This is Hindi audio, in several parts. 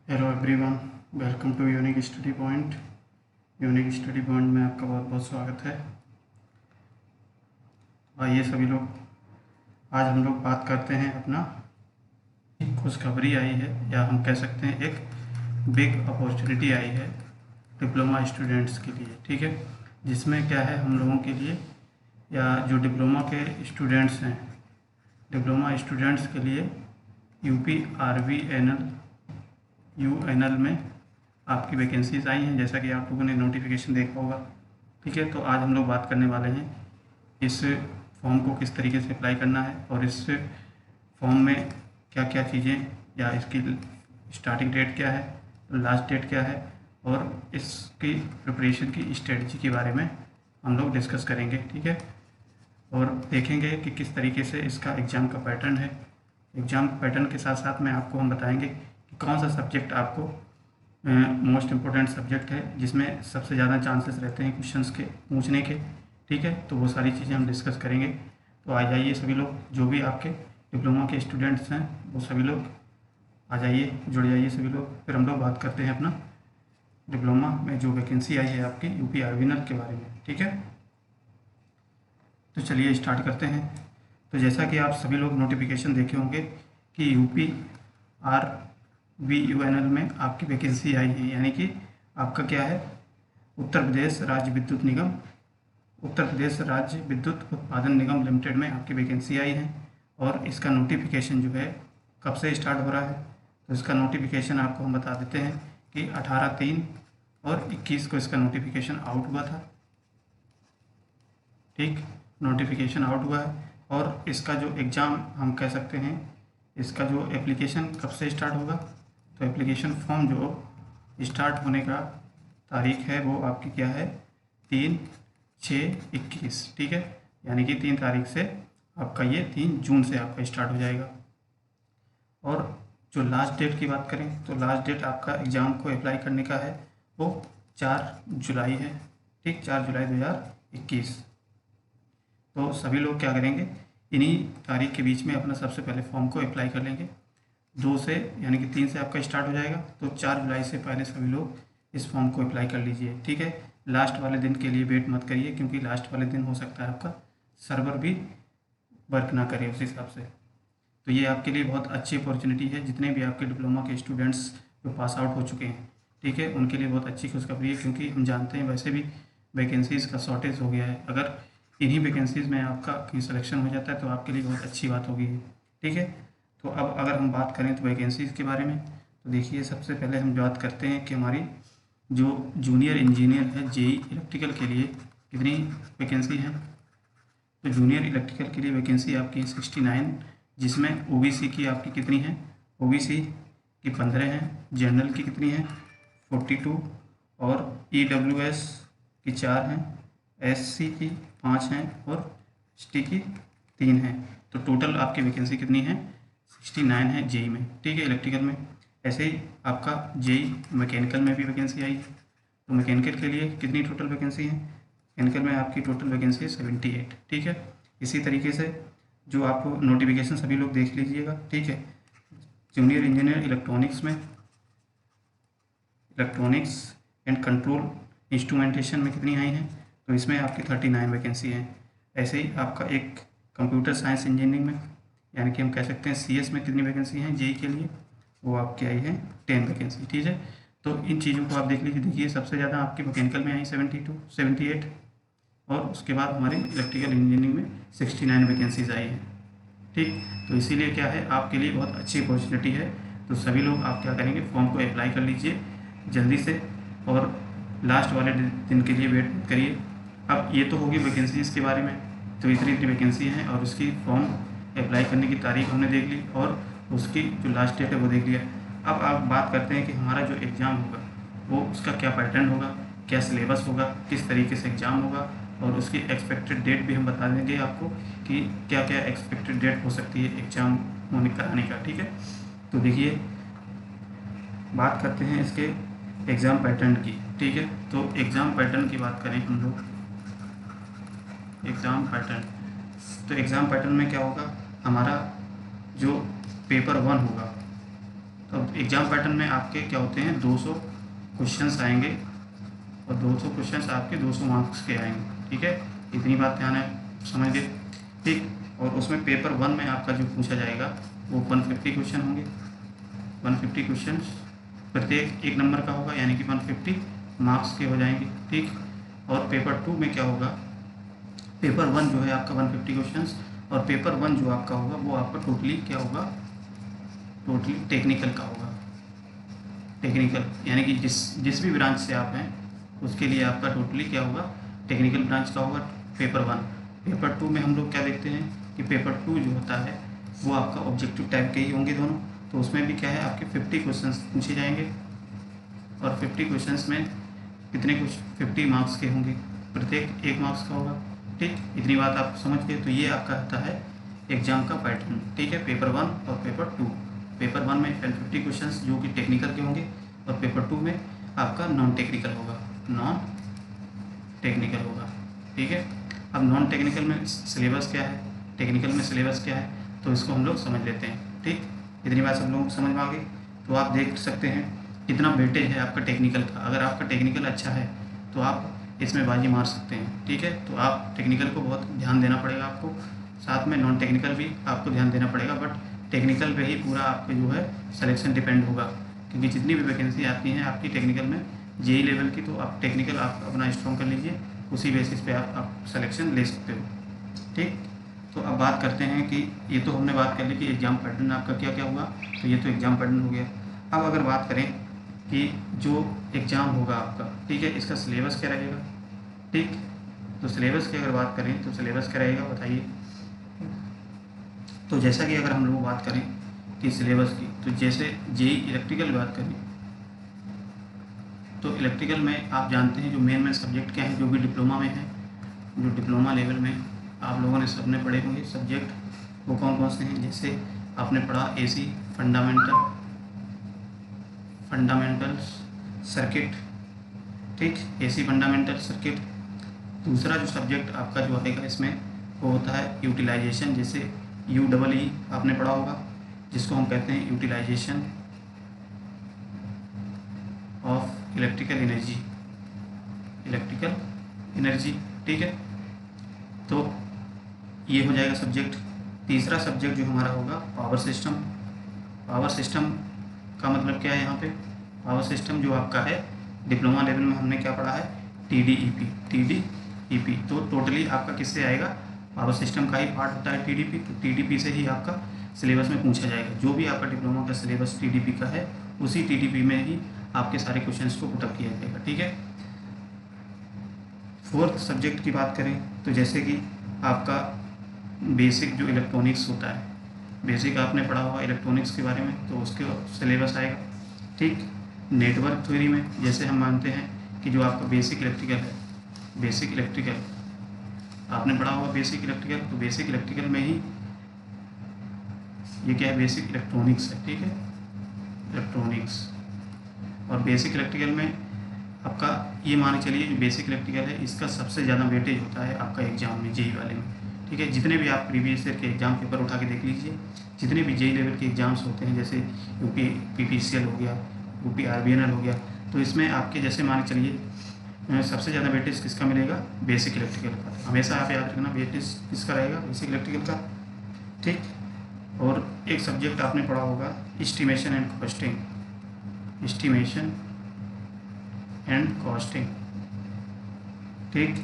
Hello everyone, welcome to Unique Study Point. Unique Study Point में आपका बहुत बहुत स्वागत है। आइए सभी लोग, आज हम लोग बात करते हैं अपना एक खुशखबरी आई है, या हम कह सकते हैं एक बिग अपॉर्चुनिटी आई है डिप्लोमा स्टूडेंट्स के लिए। ठीक है, जिसमें क्या है, हम लोगों के लिए या जो डिप्लोमा के स्टूडेंट्स हैं, डिप्लोमा स्टूडेंट्स के लिए UPRVNL UNL में आपकी वैकेंसीज आई हैं, जैसा कि आप लोगों ने नोटिफिकेशन देखा होगा। ठीक है, तो आज हम लोग बात करने वाले हैं इस फॉर्म को किस तरीके से अप्लाई करना है, और इस फॉर्म में क्या क्या चीज़ें, या इसकी स्टार्टिंग डेट क्या है, लास्ट डेट क्या है, और इसकी प्रिपरेशन की स्ट्रेटजी के बारे में हम लोग डिस्कस करेंगे। ठीक है, और देखेंगे कि किस तरीके से इसका एग्ज़ाम का पैटर्न है। एग्ज़ाम पैटर्न के साथ साथ में आपको हम बताएंगे कि कौन सा सब्जेक्ट आपको मोस्ट इम्पोर्टेंट सब्जेक्ट है, जिसमें सबसे ज़्यादा चांसेस रहते हैं क्वेश्चंस के पूछने के। ठीक है, तो वो सारी चीज़ें हम डिस्कस करेंगे। तो आ जाइए सभी लोग, जो भी आपके डिप्लोमा के स्टूडेंट्स हैं वो सभी लोग आ जाइए, जुड़ जाइए सभी लोग। फिर हम लोग बात करते हैं अपना डिप्लोमा में जो वैकेंसी आई है आपकी UPRVNL के बारे में। ठीक है, तो चलिए स्टार्ट करते हैं। तो जैसा कि आप सभी लोग नोटिफिकेशन देखे होंगे कि UPRVNL में आपकी वैकेंसी आई है, यानी कि आपका क्या है, उत्तर प्रदेश राज्य विद्युत निगम, उत्तर प्रदेश राज्य विद्युत उत्पादन निगम लिमिटेड में आपकी वैकेंसी आई है। और इसका नोटिफिकेशन जो है कब से स्टार्ट हो रहा है, तो इसका नोटिफिकेशन आपको हम बता देते हैं कि 18/3 और 21 को इसका नोटिफिकेशन आउट हुआ था। ठीक, नोटिफिकेशन आउट हुआ है। और इसका जो एग्ज़ाम हम कह सकते हैं, इसका जो एप्लीकेशन कब से स्टार्ट होगा, तो एप्लीकेशन फॉर्म जो स्टार्ट होने का तारीख है वो आपकी क्या है, 3/6/21। ठीक है, यानी कि 3 तारीख से आपका ये 3 जून से आपका स्टार्ट हो जाएगा। और जो लास्ट डेट की बात करें, तो लास्ट डेट आपका एग्ज़ाम को अप्लाई करने का है वो 4 जुलाई है। ठीक, 4 जुलाई 2021। तो सभी लोग क्या करेंगे, इन्हीं तारीख के बीच में अपना सबसे पहले फॉर्म को अप्लाई कर लेंगे। 2 से यानी कि 3 से आपका स्टार्ट हो जाएगा, तो 4 जुलाई से पहले सभी लोग इस फॉर्म को अप्लाई कर लीजिए। ठीक है, लास्ट वाले दिन के लिए वेट मत करिए, क्योंकि लास्ट वाले दिन हो सकता है आपका सर्वर भी वर्क ना करे उस हिसाब से। तो ये आपके लिए बहुत अच्छी अपॉर्चुनिटी है, जितने भी आपके डिप्लोमा के स्टूडेंट्स जो पास आउट हो चुके हैं, ठीक है, उनके लिए बहुत अच्छी खुशखबरी है। क्योंकि हम जानते हैं वैसे भी वैकेंसीज़ का शॉर्टेज हो गया है। अगर इन्हीं वैकेंसीज़ में आपका कहीं सिलेक्शन हो जाता है तो आपके लिए बहुत अच्छी बात होगी। ठीक है, तो अब अगर हम बात करें तो वैकेंसीज़ के बारे में, तो देखिए सबसे पहले हम बात करते हैं कि हमारी जो जूनियर इंजीनियर है JEE इलेक्ट्रिकल के लिए कितनी वैकेंसी है। तो जूनियर इलेक्ट्रिकल के लिए वैकेंसी आपकी 69, जिसमें OBC की आपकी कितनी है, OBC की 15 हैं, जनरल की कितनी है 42, और EWS की 4 हैं, SC की 5 हैं, और ST की 3 हैं। तो टोटल आपकी वैकेंसी कितनी है, 69 है JEE में। ठीक है, इलेक्ट्रिकल में। ऐसे ही आपका JEE मैकेनिकल में भी वैकेंसी आई है। तो मैकेनिकल के लिए कितनी टोटल वैकेंसी है, मैकेनिकल में आपकी टोटल वैकेंसी है 78। ठीक है, इसी तरीके से जो आप नोटिफिकेशन सभी लोग देख लीजिएगा। ठीक है, जूनियर इंजीनियर इलेक्ट्रॉनिक्स में, इलेक्ट्रॉनिक्स एंड कंट्रोल इंस्ट्रूमेंटेशन में कितनी आई हैं, तो इसमें आपकी 39 वैकेंसी हैं। ऐसे ही आपका एक कंप्यूटर साइंस इंजीनियरिंग में, यानी कि हम कह सकते हैं CS में कितनी वैकेंसी हैं JEE के लिए, वो आपकी आई है 10 वैकेंसी। ठीक है, तो इन चीज़ों को आप देख लीजिए। देखिए सबसे ज़्यादा आपकी मैकेनिकल में आई 72, 78, और उसके बाद हमारी इलेक्ट्रिकल इंजीनियरिंग में 69 वैकेंसीज आई हैं। ठीक, तो इसीलिए क्या है, आपके लिए बहुत अच्छी अपॉर्चुनिटी है। तो सभी लोग आप क्या करेंगे, फॉर्म को अप्लाई कर लीजिए जल्दी से, और लास्ट वाले दिन के लिए वेट मत करिए। अब ये तो होगी वैकेंसीज़ के बारे में, तो इतनी इतनी वैकेंसी हैं, और उसकी फॉर्म अप्लाई करने की तारीख हमने देख ली, और उसकी जो लास्ट डेट है वो देख लिया। अब आप बात करते हैं कि हमारा जो एग्ज़ाम होगा वो उसका क्या पैटर्न होगा, क्या सिलेबस होगा, किस तरीके से एग्ज़ाम होगा, और उसकी एक्सपेक्टेड डेट भी हम बता देंगे आपको कि क्या क्या एक्सपेक्टेड डेट हो सकती है एग्ज़ाम होने कराने का। ठीक है, तो देखिए बात करते हैं इसके एग्ज़ाम पैटर्न की। ठीक है, तो एग्ज़ाम पैटर्न की बात करें हम लोग, एग्ज़ाम पैटर्न, तो एग्ज़ाम पैटर्न में क्या होगा, हमारा जो पेपर 1 होगा, तो एग्ज़ाम पैटर्न में आपके क्या होते हैं, 200 क्वेश्चंस आएंगे और 200 क्वेश्चंस आपके 200 मार्क्स के आएंगे। ठीक है, इतनी बात ध्यान है, समझ गए। ठीक, और उसमें पेपर 1 में आपका जो पूछा जाएगा वो 150 क्वेश्चन होंगे। 150 क्वेश्चन प्रत्येक 1 नंबर का होगा, यानी कि 150 मार्क्स के हो जाएंगे। ठीक, और पेपर 2 में क्या होगा, पेपर 1 जो है आपका 150 क्वेश्चंस, और पेपर 1 जो आपका होगा वो आपका टोटली क्या होगा, टोटली टेक्निकल का होगा। टेक्निकल यानी कि जिस भी ब्रांच से आप हैं उसके लिए आपका टोटली क्या होगा, टेक्निकल ब्रांच का होगा पेपर 1। पेपर 2 में हम लोग क्या देखते हैं कि पेपर 2 जो होता है वो आपका ऑब्जेक्टिव टाइप के ही होंगे दोनों। तो उसमें भी क्या है, आपके 50 क्वेश्चंस पूछे जाएंगे और 50 क्वेश्चंस में कितने कुछ 50 मार्क्स के होंगे, प्रत्येक 1 मार्क्स का होगा। ठीक, इतनी बात आप समझ गए। तो ये आपका होता है एग्जाम का पैटर्न। ठीक है, पेपर 1 और पेपर 2। पेपर 1 में 50 क्वेश्चंस जो कि टेक्निकल के होंगे और पेपर 2 में आपका नॉन टेक्निकल होगा, नॉन टेक्निकल होगा। ठीक है, अब नॉन टेक्निकल में सिलेबस क्या है, टेक्निकल में सिलेबस क्या है, तो इसको हम लोग समझ लेते हैं। ठीक, इतनी बात सब लोग समझ में आ गई। तो आप देख सकते हैं कितना वेटेज है आपका टेक्निकल का। अगर आपका टेक्निकल अच्छा है तो आप इसमें बाजी मार सकते हैं। ठीक है, तो आप टेक्निकल को बहुत ध्यान देना पड़ेगा आपको, साथ में नॉन टेक्निकल भी आपको ध्यान देना पड़ेगा, बट टेक्निकल पे ही पूरा आपका जो है सिलेक्शन डिपेंड होगा, क्योंकि जितनी भी वैकेंसी आती हैं आपकी टेक्निकल में जेई लेवल की, तो आप टेक्निकल आप अपना स्ट्रॉन्ग कर लीजिए, उसी बेसिस पे आप सिलेक्शन ले सकते हो। ठीक, तो अब बात करते हैं कि ये तो हमने बात कर ली कि एग्ज़ाम पैटर्न आपका क्या क्या हुआ, तो ये तो एग्ज़ाम पैटर्न हो गया। अब अगर बात करें कि जो एग्ज़ाम होगा आपका, ठीक है, इसका सिलेबस क्या रहेगा। ठीक, तो सिलेबस की अगर बात करें तो सिलेबस क्या रहेगा बताइए। तो जैसा कि अगर हम लोग बात करें कि सिलेबस की, तो जैसे जेई इलेक्ट्रिकल की बात करें तो इलेक्ट्रिकल में आप जानते हैं जो मेन सब्जेक्ट क्या है, जो भी डिप्लोमा में है, जो डिप्लोमा लेवल में आप लोगों ने सबने पढ़े होंगे सब्जेक्ट, वो कौन कौन से हैं। जैसे आपने पढ़ा एसी फंडामेंटल सर्किट। ठीक, एसी फंडामेंटल सर्किट। दूसरा जो सब्जेक्ट आपका जो आएगा इसमें वो होता है यूटिलाइजेशन, जैसे UEE आपने पढ़ा होगा, जिसको हम कहते हैं यूटिलाइजेशन ऑफ इलेक्ट्रिकल एनर्जी। ठीक है, तो ये हो जाएगा सब्जेक्ट। तीसरा सब्जेक्ट जो हमारा होगा पावर सिस्टम। पावर सिस्टम का मतलब क्या है यहाँ पे, पावर सिस्टम जो आपका है डिप्लोमा लेवल में हमने क्या पढ़ा है, TDEP। तो टोटली आपका किससे आएगा, पावर सिस्टम का ही पार्ट होता है TDP, तो TDP से ही आपका सिलेबस में पूछा जाएगा। जो भी आपका डिप्लोमा का सिलेबस TDP का है उसी TDP में ही आपके सारे क्वेश्चंस को पुटअप किया जाएगा। ठीक है, फोर्थ सब्जेक्ट की बात करें तो जैसे कि आपका बेसिक जो इलेक्ट्रॉनिक्स होता है, बेसिक आपने पढ़ा हुआ इलेक्ट्रॉनिक्स के बारे में, तो उसके सिलेबस आएगा। ठीक, नेटवर्क थ्योरी में जैसे हम मानते हैं कि जो आपका बेसिक इलेक्ट्रिकल है, बेसिक इलेक्ट्रिकल आपने पढ़ा हुआ बेसिक इलेक्ट्रिकल, तो बेसिक इलेक्ट्रिकल में ही ये क्या है, बेसिक इलेक्ट्रॉनिक्स है। ठीक है, इलेक्ट्रॉनिक्स और बेसिक इलेक्ट्रिकल में आपका ये मान के चलिए जो बेसिक इलेक्ट्रिकल है इसका सबसे ज़्यादा वेटेज होता है आपका एग्जाम में, जेई वाले में। ठीक है, जितने भी आप प्रीवियस ईयर के एग्जाम पेपर उठा के देख लीजिए, जितने भी जेई लेवल के एग्जाम्स होते हैं, जैसे यूपी PPCL हो गया, यूपी RBNL हो गया, तो इसमें आपके जैसे मान के चलिए सबसे ज़्यादा वेटेज किसका मिलेगा, बेसिक इलेक्ट्रिकल का। हमेशा आप याद रखना वेटेज किसका रहेगा, बेसिक इलेक्ट्रिकल का। ठीक, और एक सब्जेक्ट आपने पढ़ा होगा एस्टिमेशन एंड कॉस्टिंग। ठीक,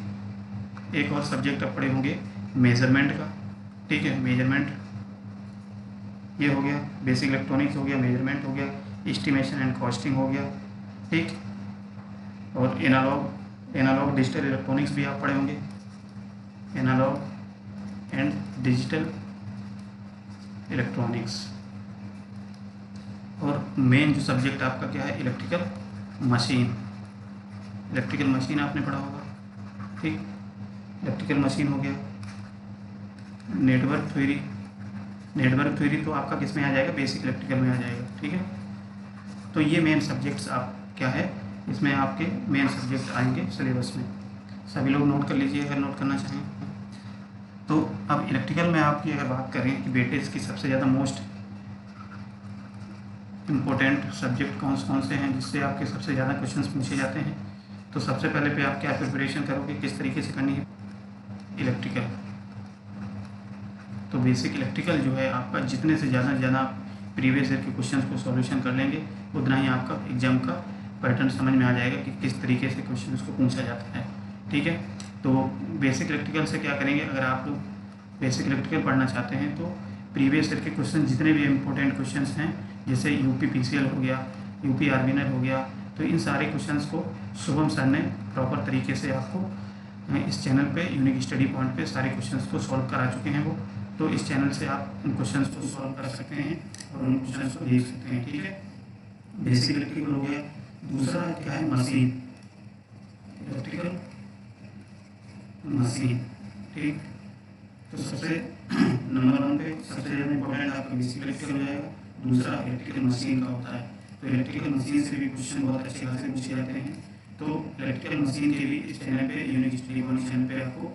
एक और सब्जेक्ट आप पढ़े होंगे मेजरमेंट का। ठीक है, मेजरमेंट ये हो गया, बेसिक इलेक्ट्रॉनिक्स हो गया, मेजरमेंट हो गया, एस्टिमेशन एंड कॉस्टिंग हो गया। ठीक, और एनालॉग डिजिटल इलेक्ट्रॉनिक्स भी आप पढ़े होंगे, एनालॉग एंड डिजिटल इलेक्ट्रॉनिक्स। और मेन जो सब्जेक्ट आपका क्या है, इलेक्ट्रिकल मशीन आपने पढ़ा होगा। ठीक, इलेक्ट्रिकल मशीन हो गया। नेटवर्क थ्योरी तो आपका किस में आ जाएगा, बेसिक इलेक्ट्रिकल में आ जाएगा। ठीक है, तो ये मेन सब्जेक्ट्स आप क्या है, इसमें आपके मेन सब्जेक्ट आएंगे सिलेबस में। सभी लोग नोट कर लीजिए अगर नोट करना चाहें। तो अब इलेक्ट्रिकल में आपकी अगर बात करें कि वेटेज की सबसे ज़्यादा मोस्ट इम्पोर्टेंट सब्जेक्ट कौन से हैं जिससे आपके सबसे ज़्यादा क्वेश्चंस पूछे जाते हैं। तो सबसे पहले पे आप क्या प्रिपरेशन करोगे, किस तरीके से करनी है, इलेक्ट्रिकल। तो बेसिक इलेक्ट्रिकल जो है आपका जितने से ज़्यादा प्रीवियस ईयर के क्वेश्चंस को सॉल्यूशन कर लेंगे उतना ही आपका एग्जाम का पैटर्न समझ में आ जाएगा कि किस तरीके से क्वेश्चन को पूछा जाता है। ठीक है, तो बेसिक इलेक्ट्रिकल से क्या करेंगे, अगर आप लोग बेसिक इलेक्ट्रिकल पढ़ना चाहते हैं तो प्रीवियस ईयर के क्वेश्चन जितने भी इम्पोर्टेंट क्वेश्चन हैं, जैसे यूपी पीसीएल हो गया, यूपी आर्बिनर हो गया, तो इन सारे क्वेश्चंस को शुभम सर ने प्रॉपर तरीके से आपको इस चैनल पे यूनिक स्टडी पॉइंट पे सारे क्वेश्चंस को सॉल्व करा चुके हैं वो। तो इस चैनल से आप उन क्वेश्चंस को सॉल्व कर सकते हैं और उन क्वेश्चंस को देख सकते हैं। ठीक है, बेसिक इलेक्ट्रिकल हो गया। दूसरा क्या है, मशीन, इलेक्ट्रिकल मशीन। ठीक, तो सबसे नंबर 1 पे सबसे ज़्यादा इंपॉर्टेंट आपका बेसिक इलेक्ट्रिकल हो जाएगा। दूसरा इलेक्ट्रिकल मशीन का होता है, तो इलेक्ट्रिकल मशीन से भी क्वेश्चन बहुत अच्छे खासे पूछे जाते हैं। तो इलेक्ट्रिकल मशीन के भी इस चैनल पे यूनिक स्टडी पॉइंट चैनल पे आपको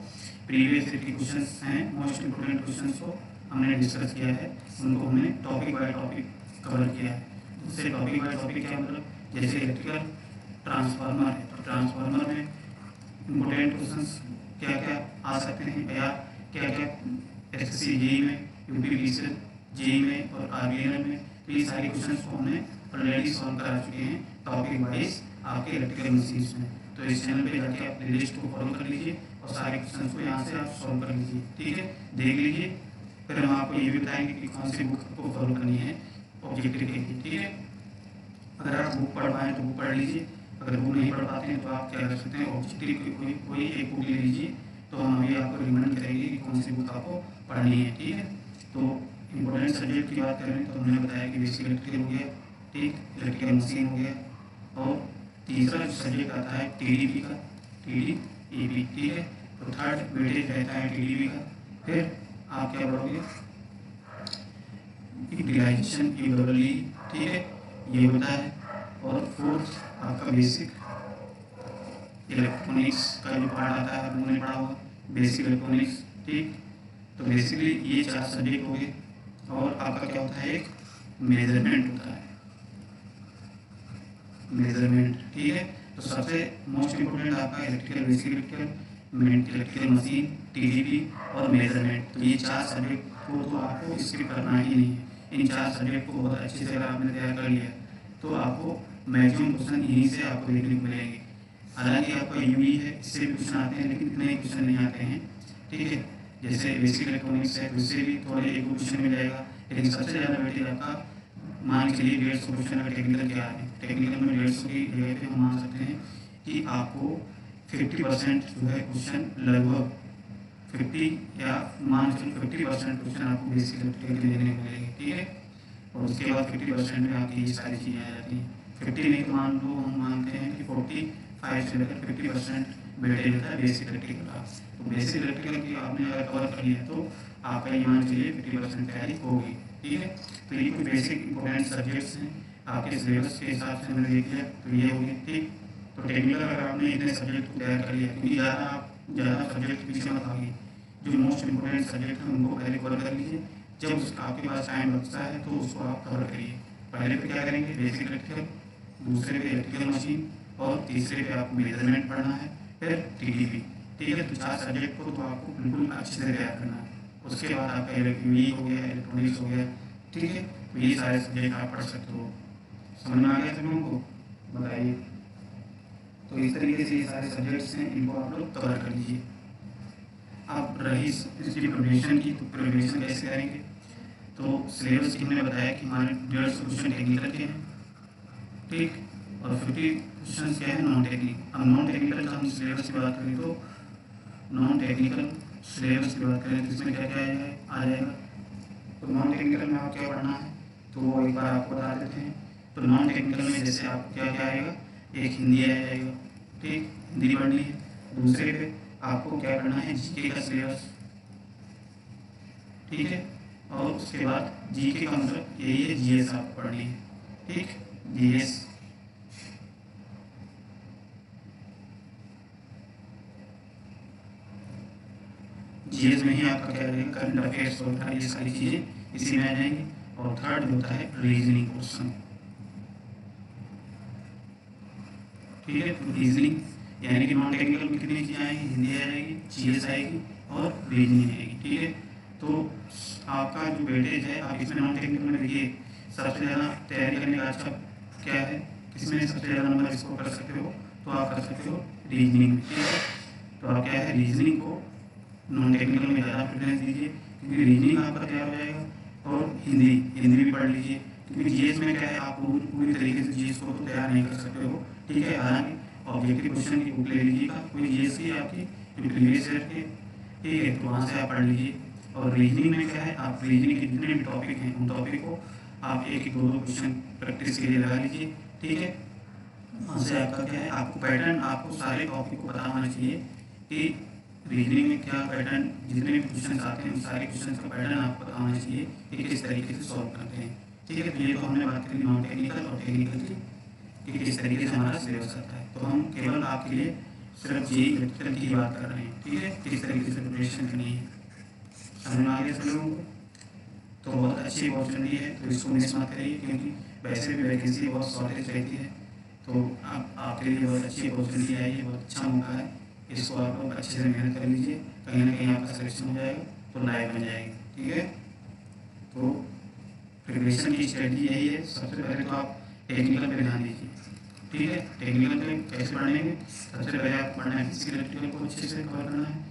प्रीवियस ईयर के क्वेश्चन हैं, मोस्ट इंपोर्टेंट क्वेश्चन को हमने डिस्कस किया है, उनको हमने टॉपिक बाय टॉपिक कवर किया है। उससे टॉपिक बाय टॉपिक क्या मतलब, जैसे इलेक्ट्रिकल ट्रांसफार्मर है तो ट्रांसफार्मर में इंपोर्टेंट क्वेश्चन क्या क्या आ सकते हैं, या क्या क्या एसएससी जेई में, यूपी पीसीएल जेई में और आरबीएनएल में, तो ये सारे क्वेश्चन को हमने ऑलरेडी सॉल्व करा चुके हैं टॉपिक वाइज आपके इलेक्ट्रिकल मशीन्स में। तो इस चैनल पे जाके आप प्लेलिस्ट को फॉलो कर लीजिए और सारे क्वेश्चन को यहाँ से आप सॉल्व कर लीजिए। ठीक है, देख लीजिए, फिर हम आपको ये भी बताएंगे कि कौन सी बुक को फॉलो करनी है ऑब्जेक्टिव के लिए। ठीक है, अगर आप बुक पढ़ पाएँ तो बुक पढ़ लीजिए, अगर बुक नहीं पढ़ पाते हैं तो आप क्या कर सकते हैं, ऑब्जेक्टिव की कोई एक बुक ले लीजिए, तो हम अभी आपको रिकमेंड करेंगे कि कौन सी बुक आपको पढ़नी है। ठीक है, तो इंपॉर्टेंट सब्जेक्ट की बात करें तो हमने बताया कि बेसिक इलेक्ट्रिकल हो गया, ठीक, इलेक्ट्रिकल मशीन हो गया, और तीसरा सब्जेक्ट आता है टीडीपी का, टीडीईपी। ठीक है, तो थर्ड वेटेज रहता है टीडीपी का। फिर आप क्या पढ़ोगे, यूटिलाइजेशन ईडब्ल्यूई, ठीक है, ये होता है। और फोर्थ आपका बेसिक इलेक्ट्रॉनिक्स का जो पार्ट आता है उन्होंने पढ़ा होगा, बेसिक इलेक्ट्रॉनिक्स। ठीक, तो बेसिकली ये 4 सब्जेक्ट हो गए। और आपका क्या होता है, एक मेजरमेंट होता है, मेजरमेंट। ठीक है, तो सबसे मोस्ट इम्पोर्टेंट आपका electrical, basic electrical machine, TDP और मेजरमेंट। तो ये 4 सब्जेक्ट को तो आपको स्किप करना ही नहीं है। इन 4 सब्जेक्ट को बहुत अच्छे से अगर आपने तैयार कर लिया तो आपको मैक्सिमम क्वेश्चन यहीं से आपको देखने को मिलेंगे। हालांकि आपका यूई है, इससे भी क्वेश्चन आते हैं, लेकिन इतने क्वेश्चन नहीं आते हैं। ठीक है, जैसे बेसिक इलेक्ट्रॉनिक्स है तो इससे भी थोड़े एक क्वेश्चन मिल जाएगा, लेकिन सबसे ज़्यादा वेटेज आपका मान के लिए 150 क्वेश्चन अगर टेक्निकल के आ रहे हैं, टेक्निकल में 150 की जगह पे हम मान सकते हैं कि आपको 50% जो है क्वेश्चन, लगभग 50 या मान चलो 50% क्वेश्चन आपको बेसिक इलेक्ट्रिकल के देखने को मिलेंगे। ठीक है, और उसके बाद 50% में आपकी ये सारी चीज़ें आ जाती हैं। 50 नहीं तो मान लो हम मानते हैं कि 45 से लेकर 50% वेटेज होता है बेसिक इलेक्ट्रिकल का। तो बेसिक इलेक्ट्रिकल की आपने अगर कवर कर लिया तो आपका ये मान चलिए 50% तैयारी होगी। ठीक है, तो ये कुछ बेसिक इंपॉर्टेंट सब्जेक्ट्स हैं आपके सिलेबस के हिसाब से मैंने देख लिया, तो ये हो गया। ठीक, तो टेक्निकल अगर आपने इतने सब्जेक्ट को तैयार कर लिया, क्योंकि ज़्यादा सब्जेक्ट पीछे मत आगे, जो मोस्ट इंपॉर्टेंट सब्जेक्ट हैं उनको पहले कवर कर लीजिए। जब आपके पास टाइम बचता है तो उसको आप कवर करिए। पहले पे क्या करेंगे, बेसिक इलेक्ट्रिकल, दूसरे पे इलेक्ट्रिकल मशीन, और तीसरे पे आपको मेजरमेंट पढ़ना है, फिर टीडीपी। ठीक है, तो 4 सब्जेक्ट को तो आपको बिल्कुल अच्छे से तैयार करना है। उसके बाद आपका यूई हो गया, इलेक्ट्रॉनिक्स हो गया। ठीक है, तो ये सारे सब्जेक्ट आप पढ़ सकते हो। समझ में आ गया सभी लोगों को, बताइए। तो इस तरीके से ये सारे सब्जेक्ट्स हैं, इनको आप लोग कवर कर लीजिए। अब रही इसकी प्रिपरेशन की, तो प्रिपरेशन कैसे करेंगे, तो सिलेबस की हमने बताया कि हमारे 150 क्वेश्चन टेक्निकल के हैं। ठीक, और 50 क्वेश्चन क्या है, नॉन टेक्निकल। अब नॉन टेक्निकल का हम सिलेबस की बात करें तो नॉन टेक्निकल सिलेबस की बात करें तो इसमें क्या क्या आ जाएगा। तो नॉन टेक्निकल में आपको क्या पढ़ना है तो वो एक बार आपको बता देते हैं। तो नॉन टेक्निकल में जैसे आपको क्या क्या आएगा, एक हिंदी आ जाएगा। ठीक, हिंदी पढ़नी है। दूसरे पे आपको क्या पढ़ना है, जीके का सिलेबस। ठीक है, और उसके बाद जीके का मतलब यही है, जीएस आपको पढ़नी है। ठीक, जीएस। जीएस में ही आपका क्या रहेगा, करंट अफेयर्स होता है, ये सारी चीज़ें इसी में आ जाएंगी। और थर्ड होता है रीजनिंग क्वेश्चन। ठीक है। तो रीजनिंग यानी कि नॉन टेक्निकल में कितनी चीज़ें आएगी, हिंदी आ जाएगी, जीएस आएगी और रीजनिंग आएगी, ठीक है। तो आपका जो वेटेज है, आप इसमें नॉन टेक्निकल में देखिए सबसे ज़्यादा तैयारी करने का अच्छा क्या है, किसमें सबसे ज़्यादा नंबर स्कोर कर सकते हो, तो आप कर सकते हो रीजनिंग में, ठीक है। तो आप क्या है, रीजनिंग को नॉन टेक्निकल में ज़्यादा प्रेफरेंस दीजिए, क्योंकि रीजनिंग आपका तैयार हो जाएगा। और हिंदी भी पढ़ लीजिए, क्योंकि जीएस में क्या है, आप पूरी तरीके से जीएस को तो तैयार नहीं कर सकते हो, ठीक है। हालांकि ऑब्जेक्टिव क्वेश्चन की बुक ले लीजिएगा, कोई जीएस की आपकी जो प्रीवियस ईयर के, ठीक है, तो वहाँ से आप पढ़ लीजिए। और रीजनिंग में क्या है, आप रीजनिंग के जितने भी टॉपिक हैं उन टॉपिक को आप एक एक दो दो क्वेश्चन प्रैक्टिस के लिए लगा लीजिए, ठीक है। वहाँ से आपका क्या है, आपको पैटर्न, आपको सारे टॉपिक को पता होना चाहिए कि रीजनिंग में क्या पैटर्न, जितने भी क्वेश्चन आते हैं उन सारे क्वेश्चन का पैटर्न आपको पता होना चाहिए कि किस तरीके से सॉल्व करते हैं, ठीक है। तो ये तो हमने बात करी नॉन टेक्निकल और टेक्निकल की कि किस तरीके से हमारा सिलेबस आता है। तो हम केवल आपके लिए सिर्फ जेई इलेक्ट्रिकल की बात कर रहे हैं, ठीक है, किस तरीके से प्रिपरेशन करनी है। समझ में आ गया सब लोगों को? तो बहुत अच्छी अपॉर्चुनिटी है, तो इसको मिस मत करिए, क्योंकि वैसे भी वैकेंसी बहुत शॉर्टेज रहती है। तो आप आपके लिए बहुत अच्छी अपॉर्चुनिटी आई है, बहुत अच्छा मौका है। इसको आप लोग अच्छे से मेहनत कर लीजिए, कहीं ना कहीं आपका सिलेक्शन हो जाएगा तो लाइफ बन जाएगी, ठीक है। तो प्रिपरेशन की स्ट्रेटजी यही है, सबसे पहले तो आप टेक्निकल पे ध्यान दीजिए, ठीक है। टेक्निकल पे कैसे पढ़ेंगे, सबसे पहले आप पढ़ना है फिजिकल इलेक्ट्रिकल को अच्छे से कवर करना है,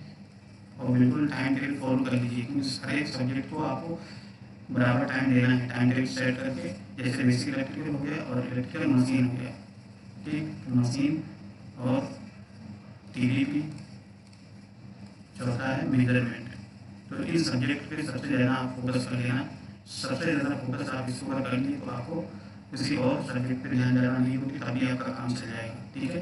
और बिल्कुल टाइम टेबल फॉलो कर लीजिए, क्योंकि हर एक सब्जेक्ट को आपको बराबर टाइम देना है। टाइम टेबल सेट करके, जैसे बेसिक इलेक्ट्रिकल हो गया और इलेक्ट्रिकल मशीन हो गया, ठीक, तो मशीन और टीडीपी, चौथा है मेजरमेंट। तो इन सब्जेक्ट पे सबसे ज़्यादा आप फोकस कर लेना, सबसे ज़्यादा फोकस आप इसको अगर कर लिए तो आपको किसी और सब्जेक्ट पे ध्यान ज़्यादा नहीं होगी, तभी आपका काम चल जाएगा, ठीक है।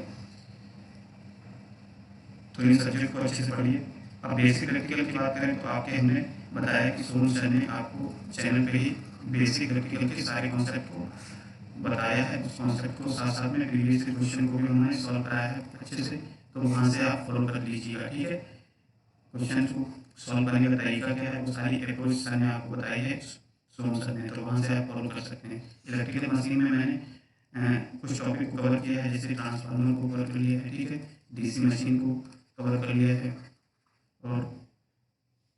तो इन सब्जेक्ट को अच्छे से पढ़िए। अब बेसिक इलेक्ट्रिकल की बात करें तो आपके हमने बताया कि सोनू सर ने आपको चैनल पे ही बेसिक इलेक्ट्रिकल के सारे कॉन्सेप्ट को बताया है। उस कॉन्सेप्ट को साथ साथ में प्रीवियस क्वेश्चन को भी उन्होंने सॉल्व कराया है अच्छे से, तो वहाँ से आप फॉलो कर लीजिएगा, ठीक है। क्वेश्चन को सॉल्व करने का तरीका क्या है, वो सारी अप्रोच सर ने आपको बताई है, सोनू सर ने, तो वहाँ से आप फॉलो कर सकते हैं। इलेक्ट्रिकल मशीन में मैंने कुछ टॉपिक को कवर किया है, जैसे ट्रांसफार्मर को कवर कर लिया है, ठीक है, डीसी मशीन को कवर कर लिया है, और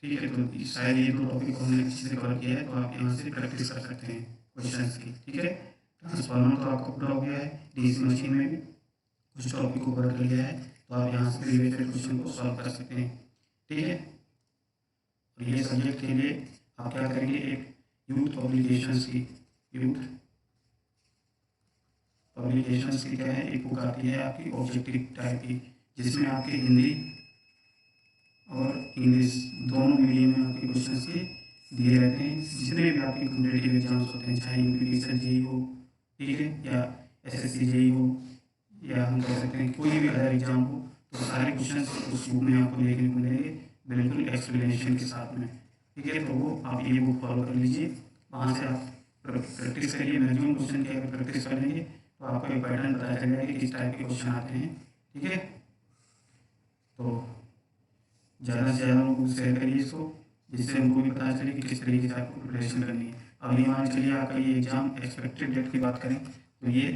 ठीक है। तो शायद ये दो टॉपिक को हमने अच्छे से कवर किया है, तो आप यहाँ से प्रैक्टिस कर सकते हैं क्वेश्चन की, ठीक है। ट्रांसफार्मर तो आपको पूरा हो गया है, डीसी मशीन में भी कुछ टॉपिक को कवर कर लिया है, तो आप यहाँ से रिलेटेड क्वेश्चन को सॉल्व कर सकते हैं, ठीक है। और ये सब्जेक्ट के लिए आप क्या करेंगे, एक यूथ पब्लिकेशंस की क्या है, एक बुक आती है आपकी ऑब्जेक्टिव टाइप की, जिसमें आपकी हिंदी और इंग्लिश दोनों मीडियम में आपके क्वेश्चंस के दिए रहते हैं। जितने भी आपके कॉम्पिटिटिव एग्जाम्स होते हैं, चाहे यूपीपीएससी जेई हो, ठीक है, या एसएससी जेई हो, या हम कह सकते हैं कोई भी अदर एग्जाम हो, तो सारे क्वेश्चंस उस बुक में आपको देखने को मिलेंगे, बिल्कुल एक्सप्लेनेशन के साथ में, ठीक है। तो वो आप ये बुक फॉलो कर लीजिए, वहाँ से आप प्रैक्टिस करिए। मैक्सिमम क्वेश्चन की अगर प्रैक्टिस कर लेंगे तो आपको एक पैटर्न पता चल जाएगा कि किस टाइप के क्वेश्चन आते हैं, ठीक है। तो ज़्यादा से ज़्यादा लोगों को शेयर करिए इसको, जिससे उनको भी पता चले कि किस तरीके से आपको प्रिपरेशन करनी है। अब ये मान चलिए आपका ये एग्ज़ाम एक्सपेक्टेड डेट की बात करें तो ये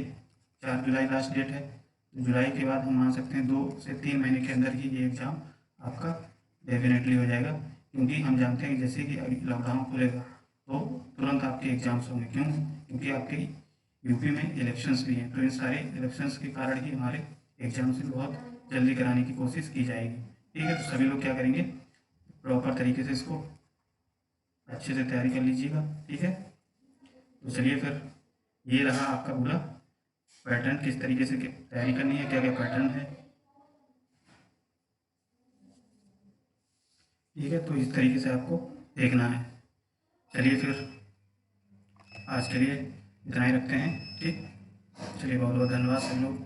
4 जुलाई लास्ट डेट है। तो जुलाई के बाद हम मान सकते हैं 2 से 3 महीने के अंदर ही ये एग्ज़ाम आपका डेफिनेटली हो जाएगा, क्योंकि हम जानते हैं कि जैसे कि अभी लॉकडाउन खुलेगा तो तुरंत आपके एग्ज़ाम्स होंगे। क्यों? क्योंकि आपके यूपी में इलेक्शंस भी हैं, तो इन सारे इलेक्शंस के कारण ही हमारे एग्ज़ाम्स भी बहुत जल्दी कराने की कोशिश की जाएगी, ठीक है। तो सभी लोग क्या करेंगे, प्रॉपर तरीके से इसको अच्छे से तैयारी कर लीजिएगा, ठीक है। तो चलिए फिर, ये रहा आपका पूरा पैटर्न, किस तरीके से तैयारी करनी है, क्या क्या पैटर्न है, ठीक है। तो इस तरीके से आपको देखना है। चलिए फिर आज के लिए इतना ही रखते हैं, ठीक। चलिए, बहुत बहुत धन्यवाद सब लोग।